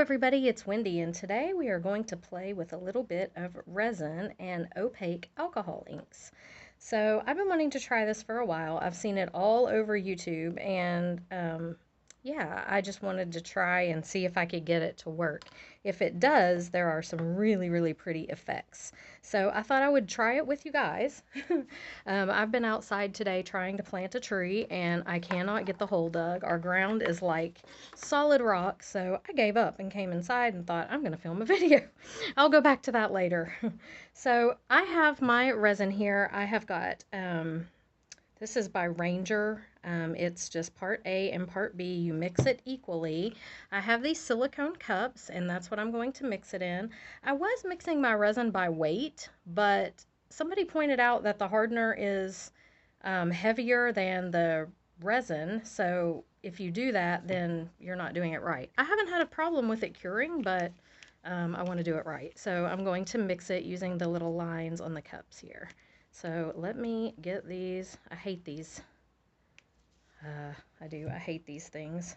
everybody, it's Wendy, and today we are going to play with a little bit of resin and opaque alcohol inks. So I've been wanting to try this for a while. I've seen it all over YouTube, and yeah, I just wanted to try and see if I could get it to work. If it does, there are some really pretty effects. So I thought I would try it with you guys. I've been outside today trying to plant a tree, and I cannot get the hole dug. Our ground is like solid rock, so I gave up and came inside and thought, I'm going to film a video. I'll go back to that later. So I have my resin here. I have got, this is by Ranger. It's just part A and part B. You mix it equally. I have these silicone cups, and that's what I'm going to mix it in. I was mixing my resin by weight, but somebody pointed out that the hardener is heavier than the resin, so if you do that, then you're not doing it right. I haven't had a problem with it curing, but I want to do it right. So I'm going to mix it using the little lines on the cups here. So let me get these. I hate these. I do. I hate these things.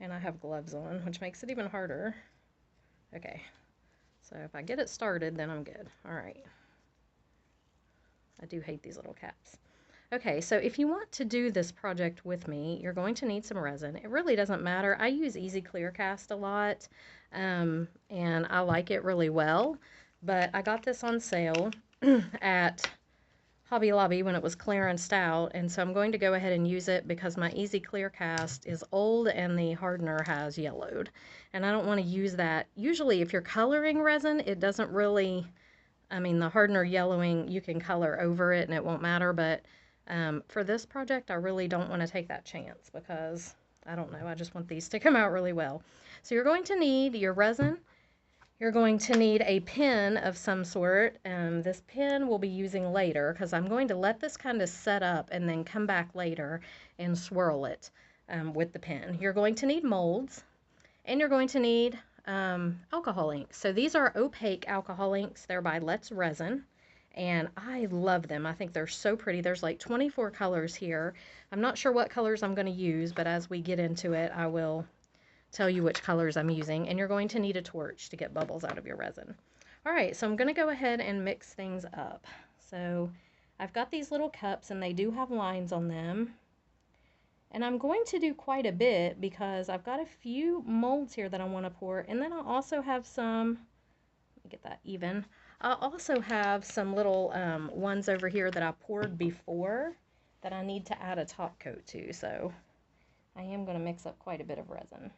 And I have gloves on, which makes it even harder. Okay. So if I get it started, then I'm good. All right. I do hate these little caps. Okay, so if you want to do this project with me, you're going to need some resin. It really doesn't matter. I use Easy Clear Cast a lot, and I like it really well. But I got this on sale at Hobby Lobby when it was clearanced out, and so I'm going to go ahead and use it because my Easy Clear Cast is old and the hardener has yellowed. And I don't want to use that. Usually if you're coloring resin, it doesn't really, I mean, the hardener yellowing, you can color over it and it won't matter, but for this project, I really don't want to take that chance because, I don't know, I just want these to come out really well. So you're going to need your resin. You're going to need a pen of some sort. This pen we'll be using later because I'm going to let this kind of set up and then come back later and swirl it with the pen. You're going to need molds, and you're going to need alcohol inks. So these are opaque alcohol inks. They're by Let's Resin. And I love them. I think they're so pretty. There's like 24 colors here. I'm not sure what colors I'm going to use, but as we get into it, I will tell you which colors I'm using. And you're going to need a torch to get bubbles out of your resin. All right, so I'm going to go ahead and mix things up. So I've got these little cups, and they do have lines on them. And I'm going to do quite a bit because I've got a few molds here that I want to pour. And then I also have some, let me get that even. I also have some little ones over here that I poured before that I need to add a top coat to. So I am going to mix up quite a bit of resin.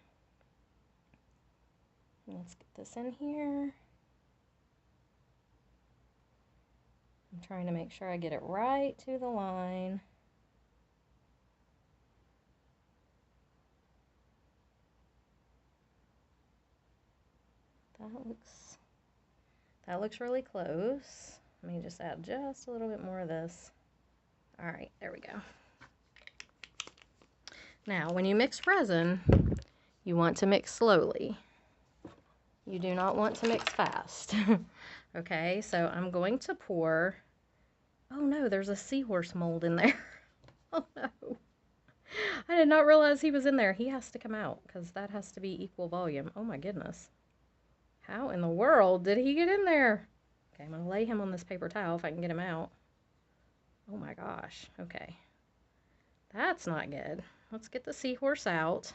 Let's get this in here. I'm trying to make sure I get it right to the line. That looks really close. Let me just add just a little bit more of this. All right, there we go. Now, when you mix resin, you want to mix slowly. You do not want to mix fast. Okay, so I'm going to pour, oh no, there's a seahorse mold in there. Oh no. I did not realize he was in there. He has to come out because that has to be equal volume. Oh my goodness. How in the world did he get in there? Okay, I'm going to lay him on this paper towel if I can get him out. Oh my gosh. Okay. That's not good. Let's get the seahorse out.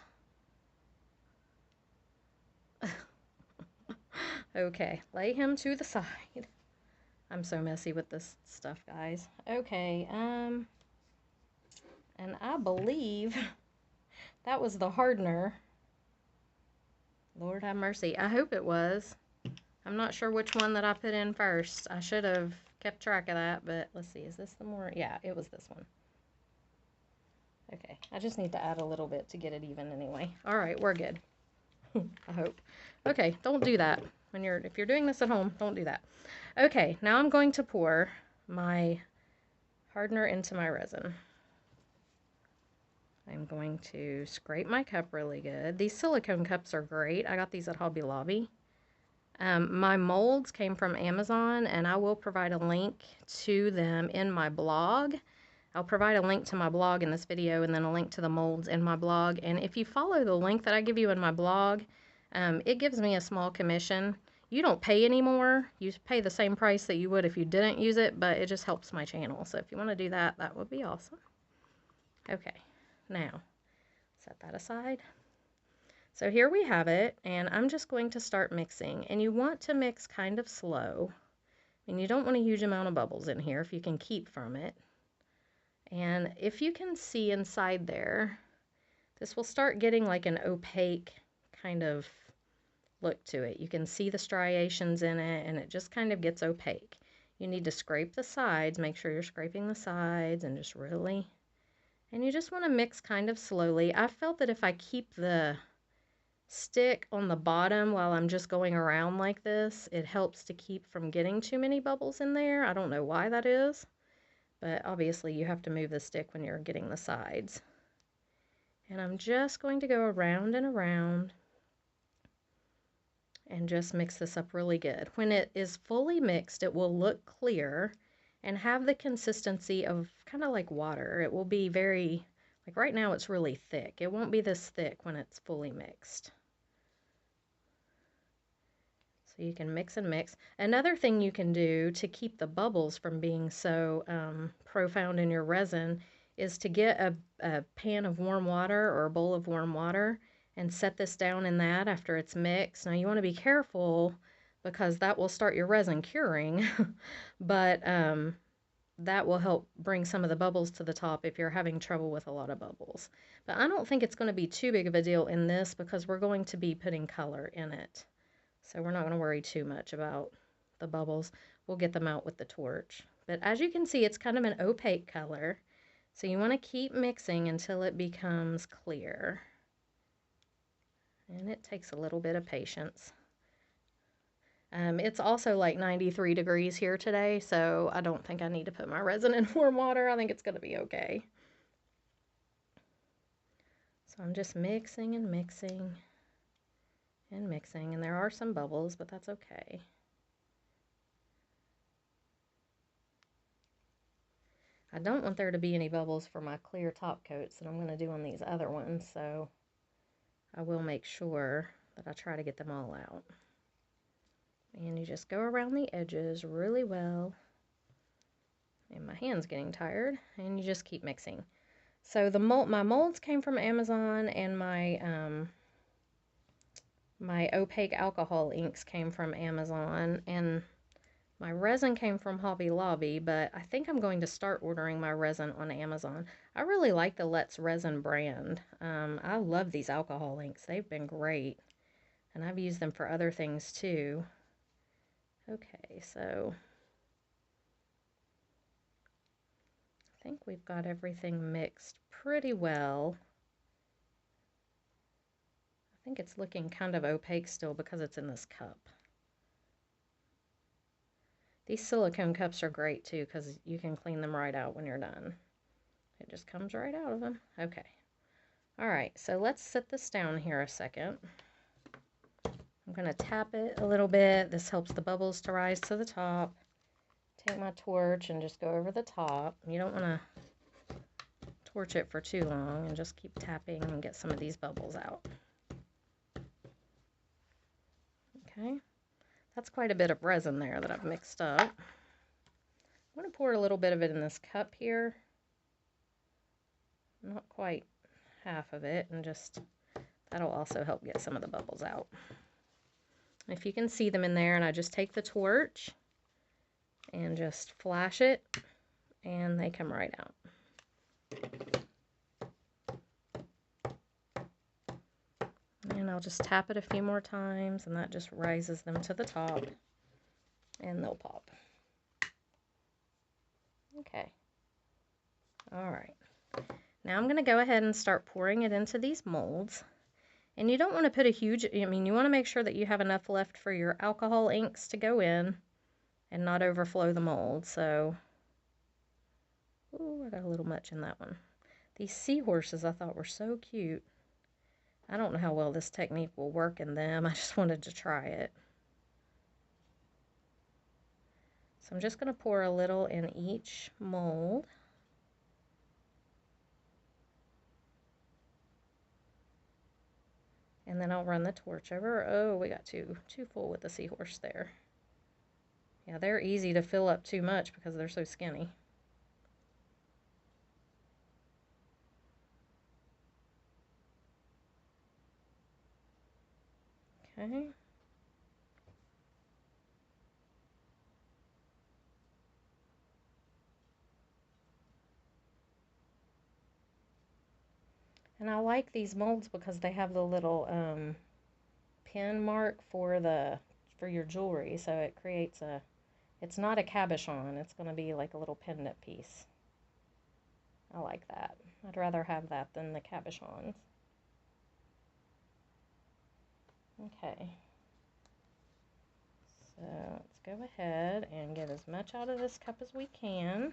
Okay, lay him to the side. I'm so messy with this stuff, guys. Okay, and I believe that was the hardener. Lord have mercy. I hope it was. I'm not sure which one that I put in first. I should have kept track of that, but let's see. Is this the more? Yeah, it was this one. Okay, I just need to add a little bit to get it even anyway. All right, we're good. I hope. Okay, don't do that. If you're doing this at home, don't do that. Okay, now I'm going to pour my hardener into my resin. I'm going to scrape my cup really good. These silicone cups are great. I got these at Hobby Lobby. My molds came from Amazon, and I will provide a link to them in my blog. I'll provide a link to my blog in this video and then a link to the molds in my blog. And if you follow the link that I give you in my blog, It gives me a small commission. You don't pay anymore. You pay the same price that you would if you didn't use it, but it just helps my channel. So if you want to do that, that would be awesome. Okay, now set that aside. So here we have it, and I'm just going to start mixing. And you want to mix kind of slow. And you don't want a huge amount of bubbles in here if you can keep from it. And if you can see inside there, this will start getting like an opaque kind of look to it. You can see the striations in it, and it just kind of gets opaque. You need to scrape the sides, make sure you're scraping the sides, and just really, and you just want to mix kind of slowly. I felt that if I keep the stick on the bottom while I'm just going around like this, it helps to keep from getting too many bubbles in there. I don't know why that is, but obviously you have to move the stick when you're getting the sides. And I'm just going to go around and around and just mix this up really good. When it is fully mixed, it will look clear and have the consistency of kind of like water. It will be very, like right now it's really thick. It won't be this thick when it's fully mixed. So you can mix and mix. Another thing you can do to keep the bubbles from being so profound in your resin is to get a pan of warm water or a bowl of warm water and set this down in that after it's mixed. Now you want to be careful because that will start your resin curing, but that will help bring some of the bubbles to the top if you're having trouble with a lot of bubbles. But I don't think it's going to be too big of a deal in this because we're going to be putting color in it. So we're not going to worry too much about the bubbles. We'll get them out with the torch. But as you can see, it's kind of an opaque color. So you want to keep mixing until it becomes clear. And it takes a little bit of patience. It's also like 93 degrees here today, so I don't think I need to put my resin in warm water. I think it's going to be okay. So I'm just mixing and mixing and mixing, and there are some bubbles, but that's okay. I don't want there to be any bubbles for my clear top coats that I'm going to do on these other ones, so I will make sure that I try to get them all out. And you just go around the edges really well. And my hand's getting tired, and you just keep mixing. So my molds came from Amazon, and my opaque alcohol inks came from Amazon, and my resin came from Hobby Lobby, but I think I'm going to start ordering my resin on Amazon. I really like the Let's Resin brand. I love these alcohol inks. They've been great, and I've used them for other things too. Okay, so I think we've got everything mixed pretty well. I think it's looking kind of opaque still because it's in this cup. These silicone cups are great too because you can clean them right out when you're done. It just comes right out of them. Okay. All right, so let's set this down here a second. I'm going to tap it a little bit. This helps the bubbles to rise to the top. Take my torch and just go over the top. You don't want to torch it for too long, and just keep tapping and get some of these bubbles out. Okay, that's quite a bit of resin there that I've mixed up. I'm going to pour a little bit of it in this cup here. Not quite half of it, and just that'll also help get some of the bubbles out. If you can see them in there, and I just take the torch and just flash it, and they come right out. And I'll just tap it a few more times, and that just rises them to the top, and they'll pop. Okay. All right. Now I'm going to go ahead and start pouring it into these molds. And you don't want to put a huge, you want to make sure that you have enough left for your alcohol inks to go in and not overflow the mold. So, ooh, I got a little much in that one. These seahorses I thought were so cute. I don't know how well this technique will work in them. I just wanted to try it. So I'm just going to pour a little in each mold. And then I'll run the torch over. Oh, we got too full with the seahorse there. Yeah, they're easy to fill up too much because they're so skinny. Okay. And I like these molds because they have the little pin mark for your jewelry, so it creates a, it's not a cabochon, it's going to be like a little pendant piece. I like that. I'd rather have that than the cabochons. Okay. So let's go ahead and get as much out of this cup as we can.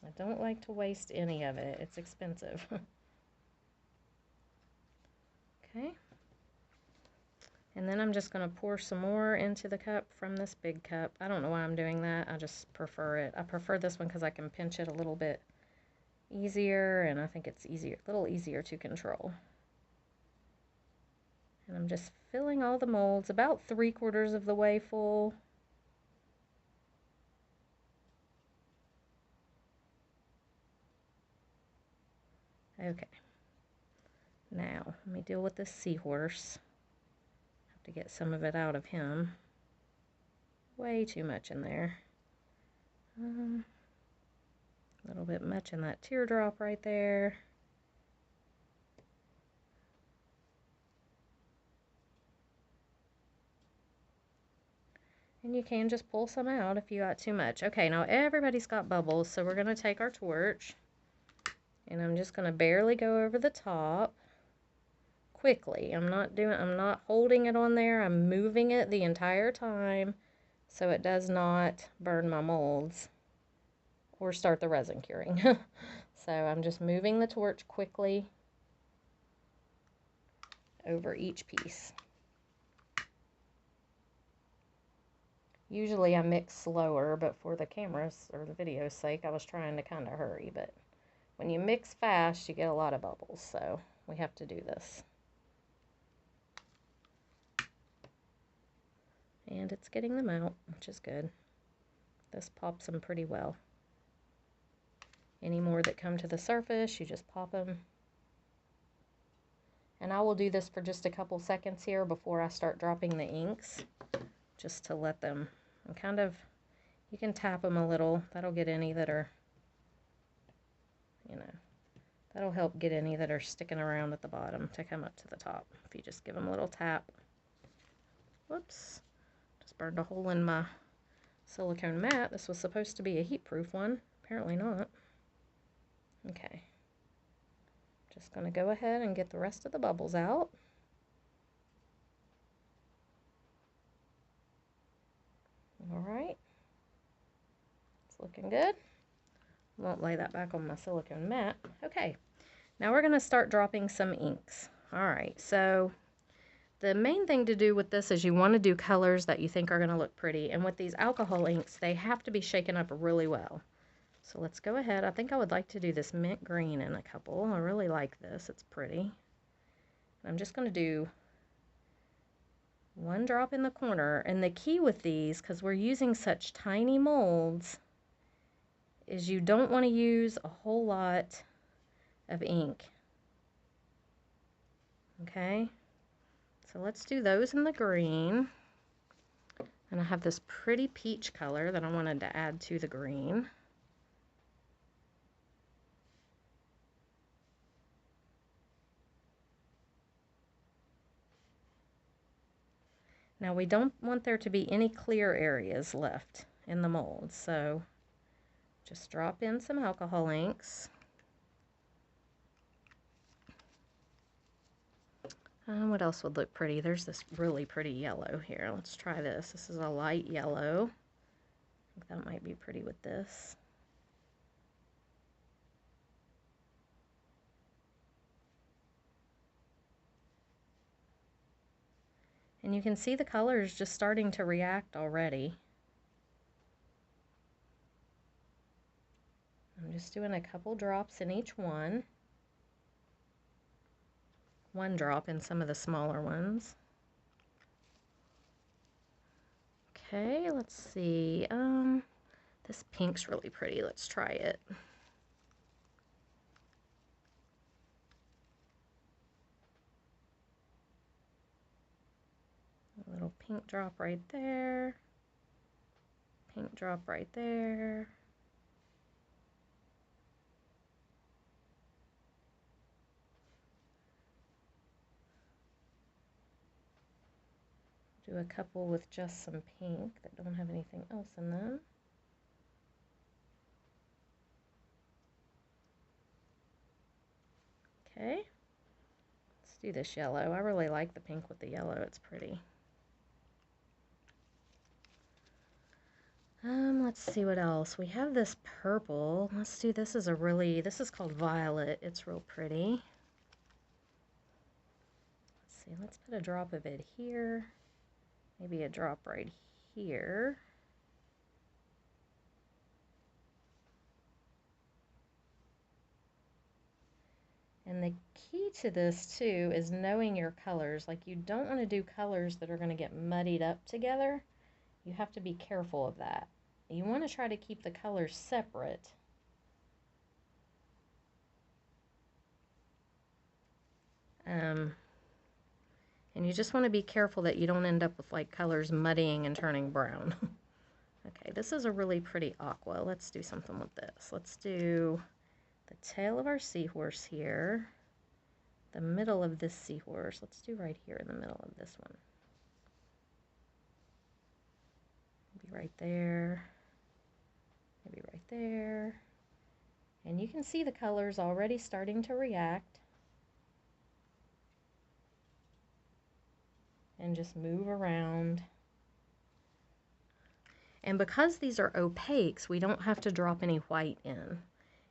I don't like to waste any of it. It's expensive. Okay. And then I'm just going to pour some more into the cup from this big cup. I don't know why I'm doing that. I just prefer it. I prefer this one because I can pinch it a little bit easier, and I think it's easier, a little easier to control. And I'm just filling all the molds, about 3/4 of the way full. Okay. Now, let me deal with this seahorse. Have to get some of it out of him. Way too much in there. A little bit much in that teardrop right there. And you can just pull some out if you got too much. Okay, now everybody's got bubbles, so we're going to take our torch. And I'm just going to barely go over the top. Quickly. I'm not holding it on there. I'm moving it the entire time so it does not burn my molds or start the resin curing. So I'm just moving the torch quickly over each piece. Usually I mix slower, but for the camera's or the video's sake, I was trying to kind of hurry. But when you mix fast, you get a lot of bubbles, so we have to do this. And it's getting them out, which is good. This pops them pretty well. Any more that come to the surface, you just pop them. And I will do this for just a couple seconds here before I start dropping the inks, just to let them, and kind of, you can tap them a little. That'll get any that are, you know, that'll help get any that are sticking around at the bottom to come up to the top. If you just give them a little tap. Whoops. Just burned a hole in my silicone mat. This was supposed to be a heat-proof one. Apparently not. Okay. Just going to go ahead and get the rest of the bubbles out. Alright. It's looking good. Won't lay that back on my silicone mat. Okay. Now we're going to start dropping some inks. Alright, so the main thing to do with this is you want to do colors that you think are going to look pretty. And with these alcohol inks, they have to be shaken up really well. So let's go ahead. I think I would like to do this mint green in a couple. I really like this. It's pretty. I'm just going to do one drop in the corner. And the key with these, because we're using such tiny molds, is you don't want to use a whole lot of ink. Okay? So let's do those in the green. And I have this pretty peach color that I wanted to add to the green. Now we don't want there to be any clear areas left in the mold, so just drop in some alcohol inks. What else would look pretty? There's this really pretty yellow here. Let's try this. This is a light yellow. I think that might be pretty with this. And you can see the colors just starting to react already. just doing a couple drops in each one. One drop in some of the smaller ones. Okay, let's see. This pink's really pretty. Let's try it. A little pink drop right there. Pink drop right there. Do a couple with just some pink that don't have anything else in them. Okay, let's do this yellow. I really like the pink with the yellow. It's pretty. Let's see what else. We have this purple. Let's do this. This is called Violet. It's real pretty. Let's see. Let's put a drop of it here. Maybe a drop right here. And the key to this too is knowing your colors. Like, you don't want to do colors that are going to get muddied up together. You have to be careful of that. You want to try to keep the colors separate. And you just want to be careful that you don't end up with like colors muddying and turning brown. Okay, this is a really pretty aqua. Let's do something with this. Let's do the tail of our seahorse here. The middle of this seahorse. Let's do right here in the middle of this one. Maybe right there. Maybe right there. And you can see the colors already starting to react. And just move around. And because these are opaques, we don't have to drop any white in.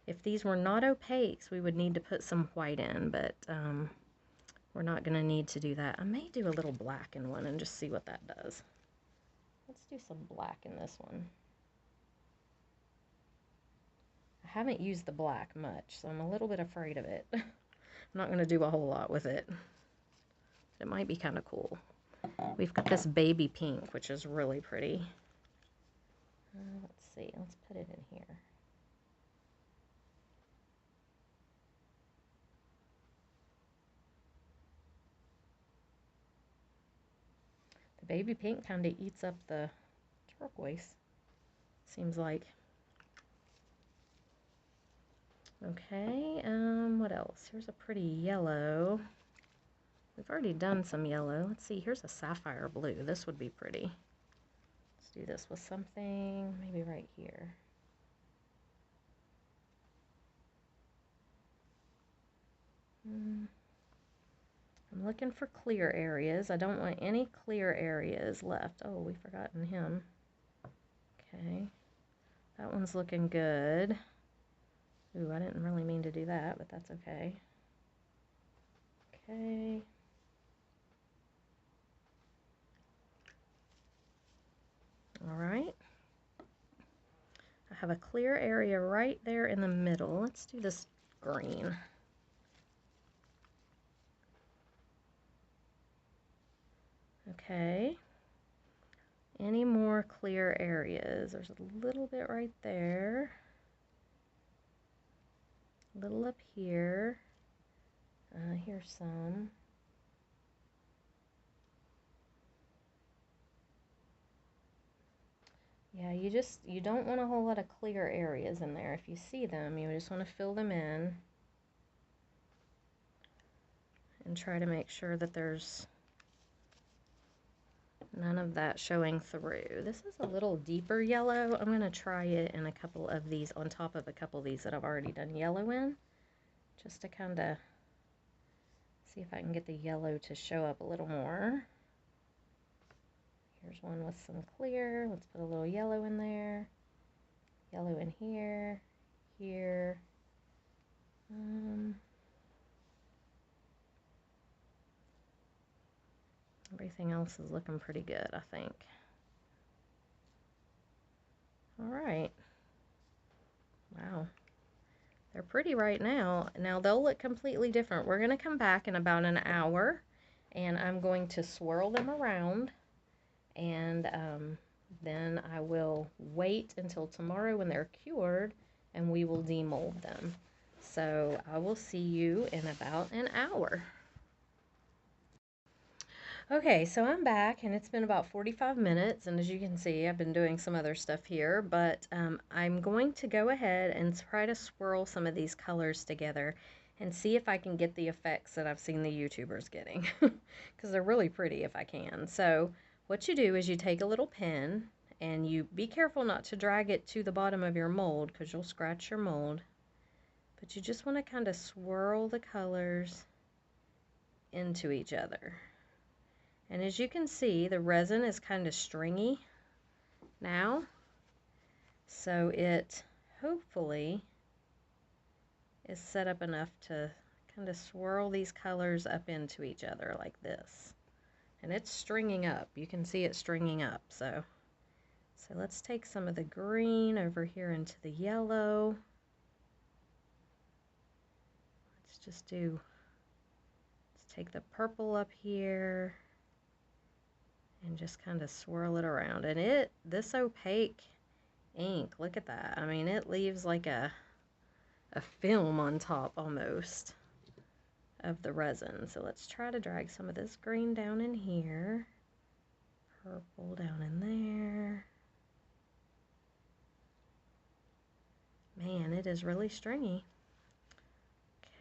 If these were not opaques, we would need to put some white in, but we're not going to need to do that. I may do a little black in one and just see what that does. Let's do some black in this one. I haven't used the black much, so I'm a little bit afraid of it. I'm not going to do a whole lot with it. It might be kind of cool. We've got this baby pink, which is really pretty. Let's see. Let's put it in here. The baby pink kind of eats up the turquoise, seems like. Okay, what else? Here's a pretty yellow. We've already done some yellow. Let's see, here's a sapphire blue. This would be pretty. Let's do this with something, maybe right here. I'm looking for clear areas. I don't want any clear areas left. Oh, we've forgotten him. Okay, that one's looking good. Ooh, I didn't really mean to do that, but that's okay. Okay. All right. I have a clear area right there in the middle. Let's do this green. Okay. Any more clear areas? There's a little bit right there. A little up here. Here's some. Yeah, you don't want a whole lot of clear areas in there. If you see them, you just want to fill them in and try to make sure that there's none of that showing through. This is a little deeper yellow. I'm going to try it in a couple of these, on top of a couple of these that I've already done yellow in, just to kind of see if I can get the yellow to show up a little more. Here's one with some clear. Let's put a little yellow in there. Yellow in here, here. Everything else is looking pretty good, I think. All right. Wow. They're pretty right now. Now they'll look completely different. We're going to come back in about an hour, and I'm going to swirl them around, and then I will wait until tomorrow when they're cured, and we will demold them. So I will see you in about an hour. Okay, so I'm back, and it's been about 45 minutes, and as you can see, I've been doing some other stuff here, but I'm going to go ahead and try to swirl some of these colors together and see if I can get the effects that I've seen the YouTubers getting, because they're really pretty if I can. So what you do is you take a little pen, and you be careful not to drag it to the bottom of your mold, because you'll scratch your mold, but you just want to kind of swirl the colors into each other. And as you can see, the resin is kind of stringy now, so it hopefully is set up enough to kind of swirl these colors up into each other like this. And it's stringing up. You can see it stringing up. So let's take some of the green over here into the yellow. Let's take the purple up here and just kind of swirl it around. And this opaque ink, look at that. I mean, it leaves like a film on top almost of the resin. So let's try to drag some of this green down in here, purple down in there. Man, it is really stringy.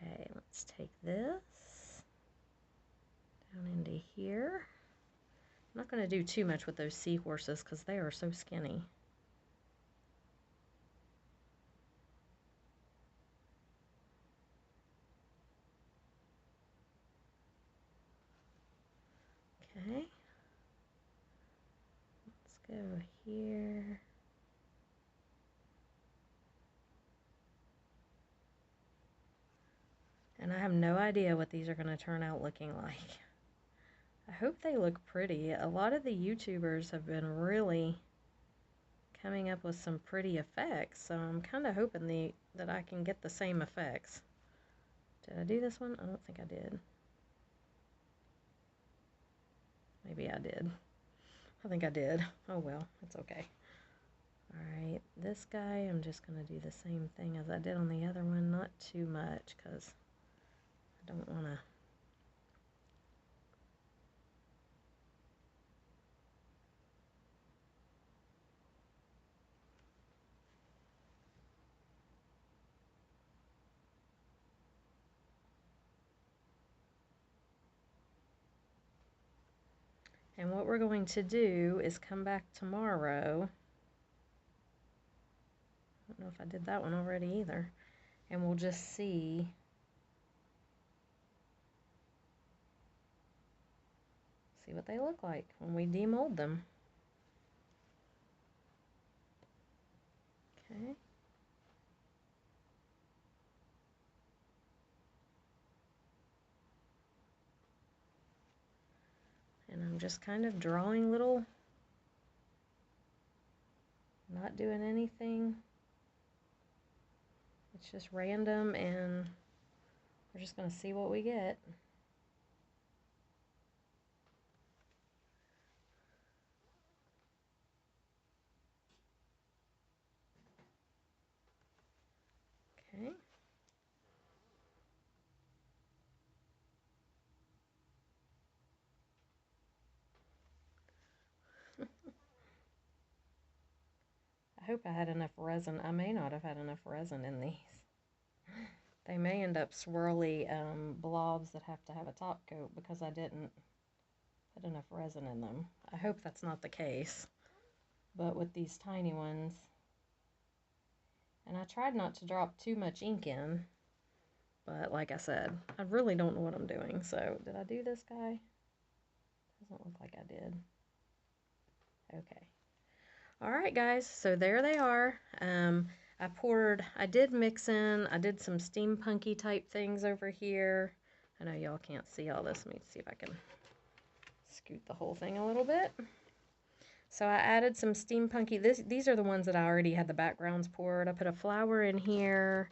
Okay, let's take this down into here. I'm not going to do too much with those seahorses because they are so skinny. Okay. Let's go here. And I have no idea what these are going to turn out looking like. I hope they look pretty. A lot of the YouTubers have been really coming up with some pretty effects, so I'm kind of hoping that I can get the same effects. Did I do this one? I don't think I did. Maybe I did. I think I did. Oh well, it's okay. Alright, this guy, I'm just going to do the same thing as I did on the other one. Not too much, because I don't want to... And what we're going to do is come back tomorrow. I don't know if I did that one already either. And we'll just see what they look like when we demold them. Okay. And I'm just kind of drawing little, not doing anything. It's just random, and we're just going to see what we get. Okay. I hope I had enough resin. I may not have had enough resin in these. They may end up swirly blobs that have to have a top coat because I didn't put enough resin in them. I hope that's not the case. But with these tiny ones, and I tried not to drop too much ink in, but like I said, I really don't know what I'm doing. So did I do this guy? Doesn't look like I did. Okay. All right, guys, so there they are. I did mix in, I did some steampunky type things over here. I know y'all can't see all this. Let me see if I can scoot the whole thing a little bit. So I added some steampunky, these are the ones that I already had the backgrounds poured. I put a flower in here,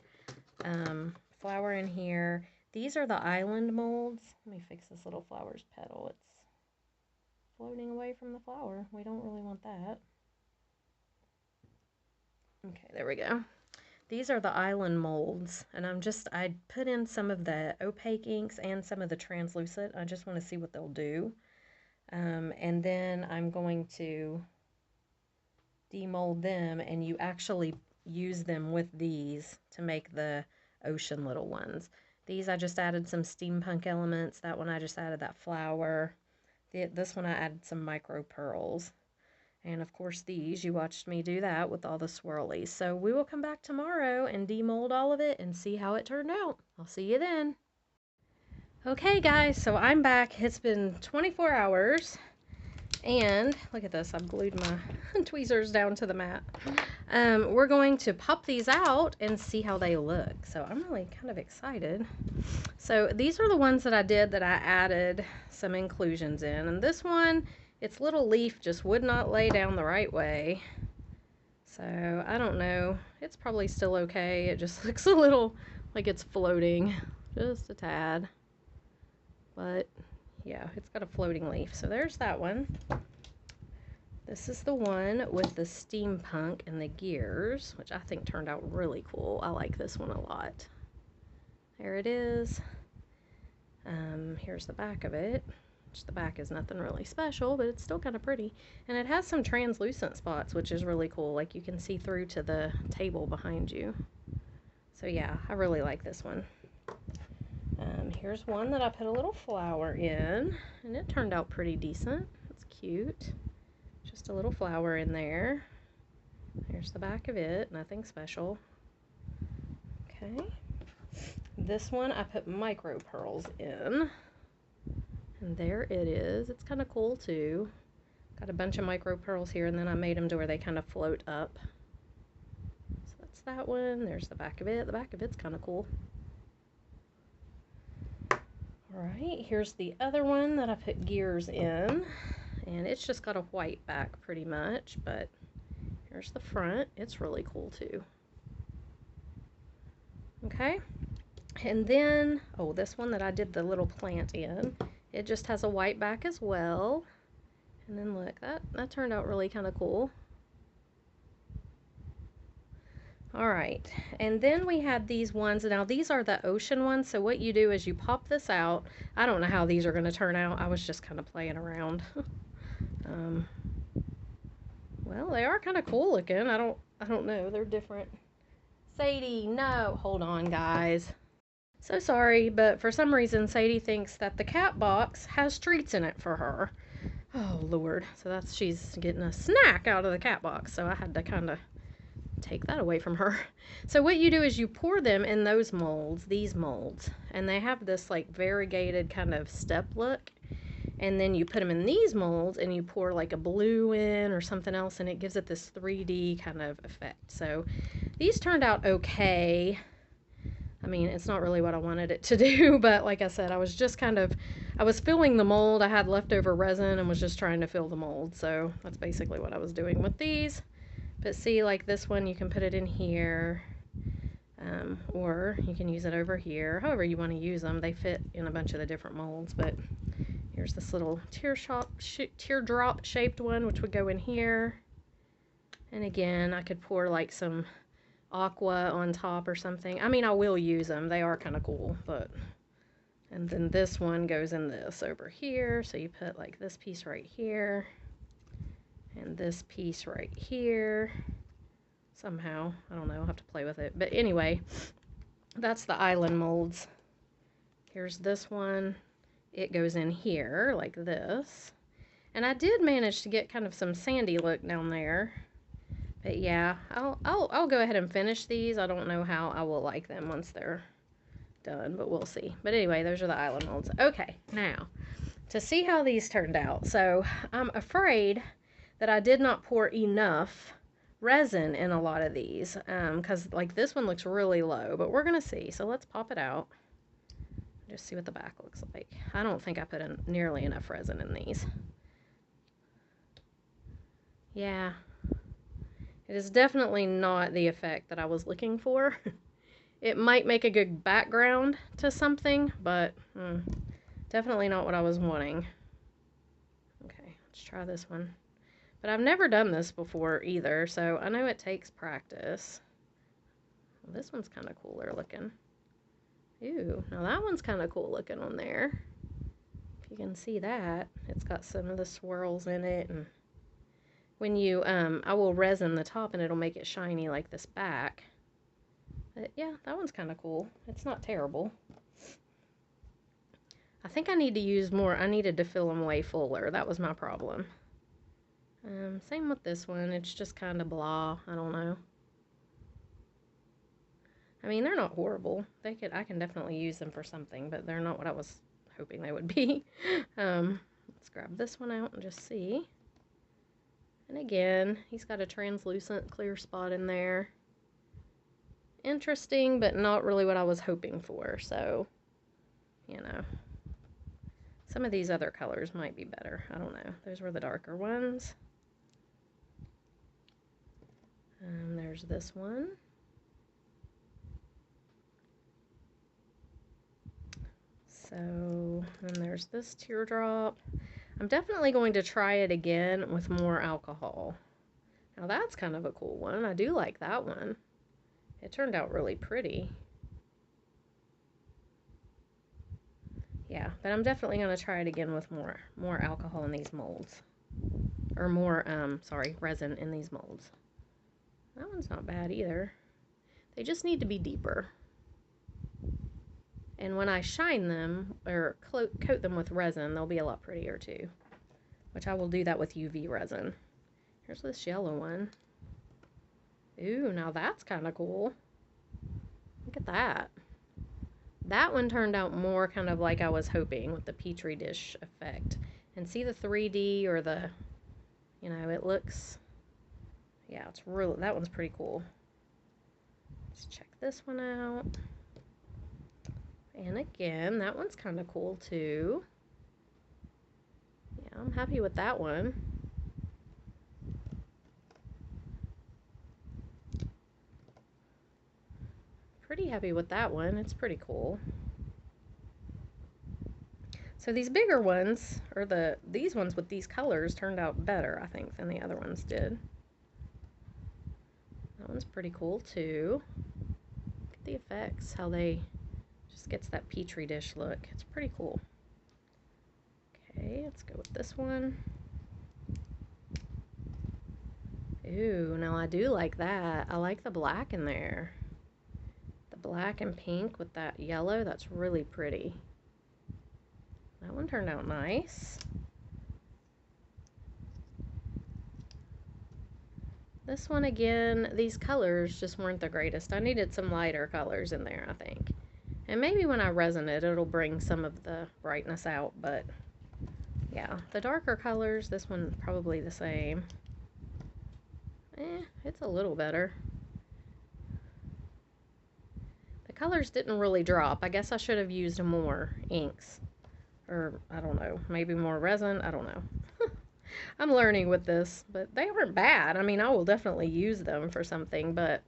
flower in here. These are the island molds. Let me fix this little flower's petal. It's floating away from the flower. We don't really want that. Okay, there we go. These are the island molds, and I put in some of the opaque inks and some of the translucent. I just want to see what they'll do. And then I'm going to demold them, and you actually use them with these to make the ocean little ones. These I just added some steampunk elements. That one I just added that flower. This one I added some micro pearls. And of course these, you watched me do that with all the swirlies. So we will come back tomorrow and demold all of it and see how it turned out. I'll see you then. Okay guys, so I'm back. It's been 24 hours. And look at this, I've glued my tweezers down to the mat. We're going to pop these out and see how they look. So I'm really kind of excited. So these are the ones that I did that I added some inclusions in. And this one, its little leaf just would not lay down the right way. So I don't know. It's probably still okay. It just looks a little like it's floating, just a tad. But yeah, it's got a floating leaf. So there's that one. This is the one with the steampunk and the gears, which I think turned out really cool. I like this one a lot. There it is. Here's the back of it. Which the back is nothing really special, but it's still kind of pretty. And it has some translucent spots, which is really cool. Like you can see through to the table behind you. So yeah, I really like this one. Here's one that I put a little flower in, and it turned out pretty decent. It's cute. Just a little flower in there. There's the back of it, nothing special. Okay. This one I put micro pearls in. And there it is. It's kind of cool too. Got a bunch of micro pearls here, and then I made them to where they kind of float up. So that's that one. There's the back of it. The back of it's kind of cool. Alright, here's the other one that I put gears in, and it's just got a white back pretty much, but here's the front. It's really cool too. Okay, and then, oh, this one that I did the little plant in, it just has a white back as well, and then look, that turned out really kind of cool. All right, and then we had these ones. Now these are the ocean ones, so what you do is you pop this out. I don't know how these are going to turn out. I was just kind of playing around. Well, they are kind of cool looking. I don't know. They're different. Sadie, no. Hold on, guys. So sorry, but for some reason Sadie thinks that the cat box has treats in it for her. Oh, Lord. So she's getting a snack out of the cat box, so I had to kind of take that away from her. So what you do is you pour them in those molds, these molds, and they have this like variegated kind of step look, and then you put them in these molds and you pour like a blue in or something else, and it gives it this 3D kind of effect. So these turned out okay. I mean, it's not really what I wanted it to do, but like I said, I was filling the mold. I had leftover resin and was just trying to fill the mold, so that's basically what I was doing with these. But see, like this one, you can put it in here, or you can use it over here. However you want to use them. They fit in a bunch of the different molds, but here's this little teardrop shaped one, which would go in here. And again, I could pour like some aqua on top or something. I mean, I will use them. They are kind of cool, but... And then this one goes in this over here. So you put like this piece right here. And this piece right here. Somehow. I don't know. I'll have to play with it. But anyway, that's the island molds. Here's this one. It goes in here like this. And I did manage to get kind of some sandy look down there. But yeah, I'll go ahead and finish these. I don't know how I will like them once they're done, but we'll see. But anyway, those are the island molds. Okay, now, to see how these turned out. So, I'm afraid that I did not pour enough resin in a lot of these, because like this one looks really low, but we're gonna see. So let's pop it out, just see what the back looks like. I don't think I put in nearly enough resin in these. Yeah, it is definitely not the effect that I was looking for. It might make a good background to something, but definitely not what I was wanting. Okay, let's try this one. But I've never done this before either, so I know it takes practice. Well, this one's kind of cooler looking. Ooh, now that one's kind of cool looking on there. If you can see that, it's got some of the swirls in it, and when you, I will resin the top and it'll make it shiny like this back. But yeah, that one's kind of cool. It's not terrible. I think I need to use more. I needed to fill them way fuller. That was my problem. Same with this one. It's just kind of blah. I don't know. I mean, they're not horrible. I can definitely use them for something, but they're not what I was hoping they would be. Let's grab this one out and just see. And again, he's got a translucent clear spot in there. Interesting, but not really what I was hoping for. So, you know, some of these other colors might be better. I don't know. Those were the darker ones. There's this one. So, and there's this teardrop. I'm definitely going to try it again with more alcohol. Now that's kind of a cool one. I do like that one. It turned out really pretty. Yeah, but I'm definitely going to try it again with more alcohol in these molds. Or more, resin in these molds. That one's not bad either. They just need to be deeper. And when I shine them, or coat them with resin, they'll be a lot prettier too. Which I will do that with UV resin. Here's this yellow one. Ooh, now that's kind of cool. Look at that. That one turned out more kind of like I was hoping with the Petri dish effect. And see the 3D or the, you know, it looks, yeah, it's really, that one's pretty cool. Let's check this one out. And again, that one's kind of cool too. Yeah, I'm happy with that one. Pretty happy with that one. It's pretty cool. So these bigger ones, or these ones with these colors, turned out better, I think, than the other ones did. That one's pretty cool too. Look at the effects, how they just gets that Petri dish look. It's pretty cool. Okay, let's go with this one. Ooh, now I do like that. I like the black in there. The black and pink with that yellow, that's really pretty. That one turned out nice. This one again, these colors just weren't the greatest. I needed some lighter colors in there, I think. And maybe when I resin it, it'll bring some of the brightness out, but yeah, the darker colors, this one probably the same. It's a little better. The colors didn't really drop. I guess I should have used more inks. Or, I don't know, maybe more resin. I don't know. I'm learning with this, but they aren't bad. I mean, I will definitely use them for something, but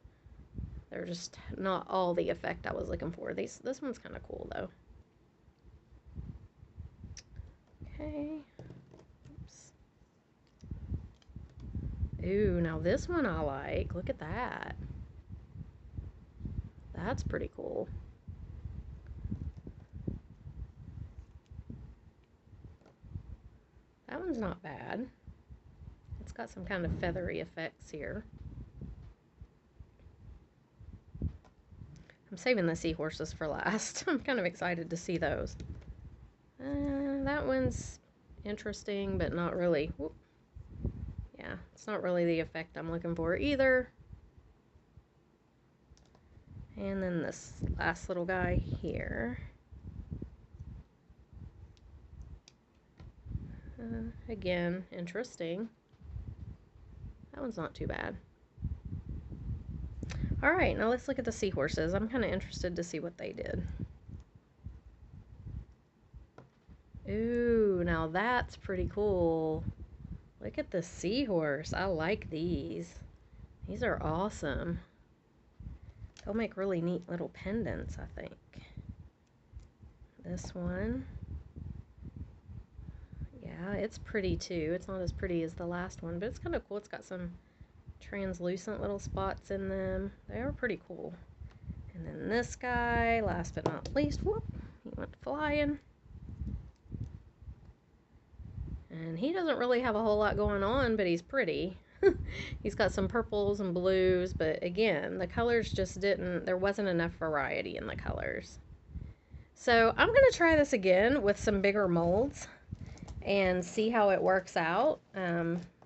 they're just not all the effect I was looking for. This one's kind of cool, though. Okay. Oops. Ooh, now this one I like. Look at that. That's pretty cool. That one's not bad. It's got some kind of feathery effects here. I'm saving the seahorses for last. I'm kind of excited to see those. That one's interesting, but not really. Whoop. Yeah, it's not really the effect I'm looking for either. And then this last little guy here. Again, interesting. That one's not too bad. Alright, now let's look at the seahorses. I'm kind of interested to see what they did. Ooh, now that's pretty cool. Look at the seahorse. I like these. These are awesome. They'll make really neat little pendants, I think. This one. Yeah, it's pretty too. It's not as pretty as the last one, but it's kind of cool. It's got some translucent little spots in them. They are pretty cool. And then this guy, last but not least, whoop, he went flying. And he doesn't really have a whole lot going on, but he's pretty. He's got some purples and blues, but again, the colors just there wasn't enough variety in the colors. So I'm going to try this again with some bigger molds and see how it works out.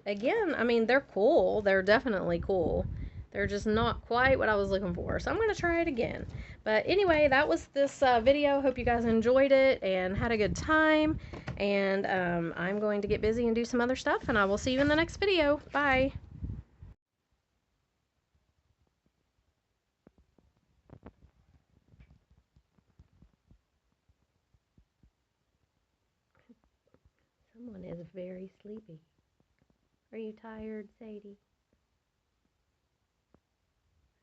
Again, I mean, they're cool. They're definitely cool. They're just not quite what I was looking for. So I'm going to try it again. But anyway, that was this video. Hope you guys enjoyed it and had a good time. And I'm going to get busy and do some other stuff. And I will see you in the next video. Bye. Someone is very sleepy. Are you tired, Sadie?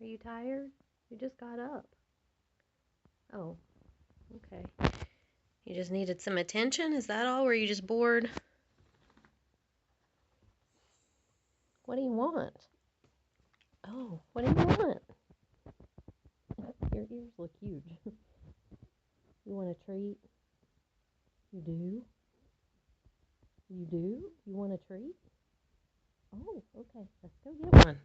Are you tired? You just got up. Oh, okay. You just needed some attention? Is that all? Were you just bored? What do you want? Oh, what do you want? Your ears look huge. You want a treat? You do? You do? You want a treat? Oh, okay. Let's go get one.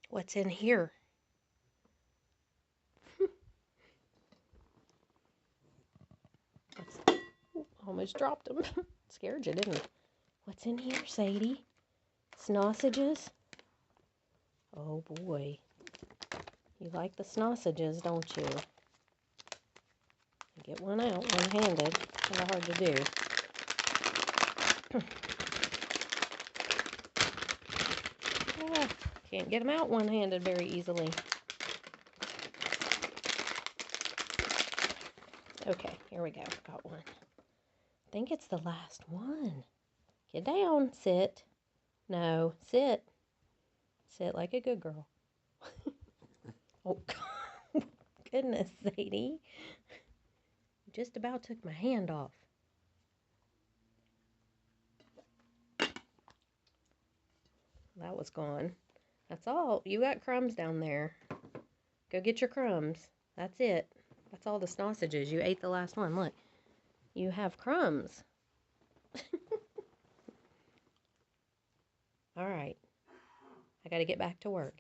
What's in here? Almost dropped them. Scared you, didn't it? What's in here, Sadie? Sausages? Oh boy. You like the sausages, don't you? Get one out one-handed. Kind of hard to do. Oh, can't get them out one-handed very easily. Okay, here we go. Got one. I think it's the last one. Get down. Sit. No, sit. Sit like a good girl. Oh, goodness, Sadie. You just about took my hand off. That was gone. That's all. You got crumbs down there. Go get your crumbs. That's it. That's all the sausages. You ate the last one. Look. You have crumbs. All right. I got to get back to work.